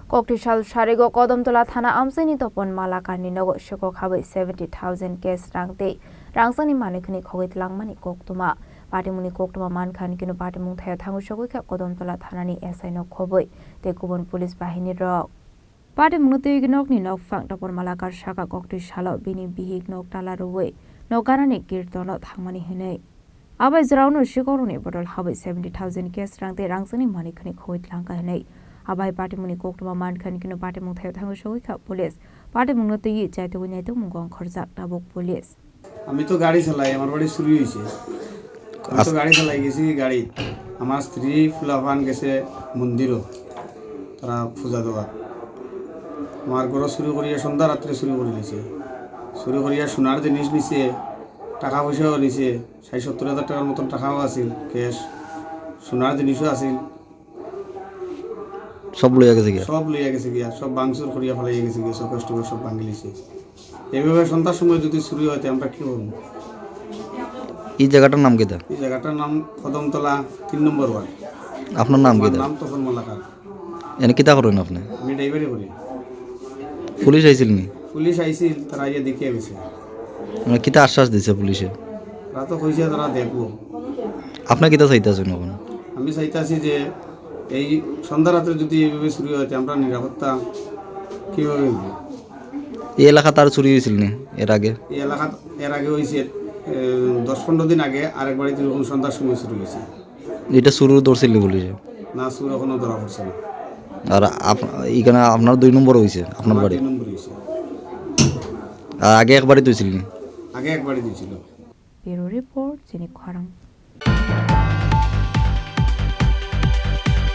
Koktisal Sharigo Kodomtola Thana Amsini Topon Malakani Nogo Shoko Habi 70,000 case rangte Rangsani Manikani Kogit Langmani Koktuma Patimuni Koktuma Mankan Kino Patimu Tango Shoka Kodomtola Thanani Esino Koboi Te Kubon Police Bahini Rock Patimuti Gnok ni Nok Fang Topon Malakar Shaka Koktishalo Bini Bihik Nok Talaruwe No Garani Kirtono Thangmani Hine Aba Zrauno Shikoruni Bottle Habi 70,000 case rangte Rangsani Manikani Kogit Lanka Hine Abai Patimuni Koktuma Mankan Kino Patimu Tango Shoka Police Patimuti Jatunya Mungong Korzak Tabuk Police আমি তো গাড়ি চালাই আমার বাড়ি চুরি হয়েছে আমি তো গাড়ি চালাই গেছি গাড়ি আমার স্ত্রী ফুলাফান গেছে মন্দিরও তারা পূজা দেওয়া আমার ঘর চুরি করিয়া সন্ধ্যা রাত্রে চুরি করে নিছে চুরি করিয়া সোনার জিনিস নিছে টাকা পয়সাও নিছে ৬০-৭০ হাজার টাকার মতন টাকাও আছিল ক্যাশ সোনার জিনিসও আছিল সব লইয়া গেছে গিয়া সব ভাঙচুর করিয়া ফেলাই গেছে গিয়া সব কষ্ট সব ভাঙি লিছে এইভাবে সন্ধ্যার সময় যদি চুরি হয় আমরা কি করব এই জায়গাটার নাম কি দা এই জায়গাটার নাম কদমতলা ৩ নম্বর ওয়ার্ড আপনার নাম কি দা নাম তখন মালাকার এনে কিতা করেন আপনি আমি ড্রাইভারি করি পুলিশ আইছিল নি পুলিশ আইছিল তারা আইয়া দেখিয়ে গেছে মানে কিতা আশ্বাস দিছে পুলিশে তারা তো কইছে তারা দেখবো আপনি কিতা চাইতাছেন এখন আমি চাইতাছি যে এই সন্ধ্যা রাতে যদি এইভাবে চুরি হয় আমরা নিরাপত্তা কিভাবে হইব এই এলাকা তার চুরি হয়েছিল নি এর আগে এই এলাকা এর আগে হয়েছে 10-15 দিন আগে আরেক বাড়িতে এরকম সন্ধ্যার সময় চুরি হয়েছে এটা শুরু ধরছিল পুলিশে না চুর এখনো ধরা পড়ছে না আর এখানে আপনার 2 নম্বর হয়েছে আপনার বাড়ি 2 নম্বর হয়েছে আর আগে এক বাড়ি তুইছিল নি আগে এক বাড়ি দিয়েছিল Bureau Report Jenik Kharang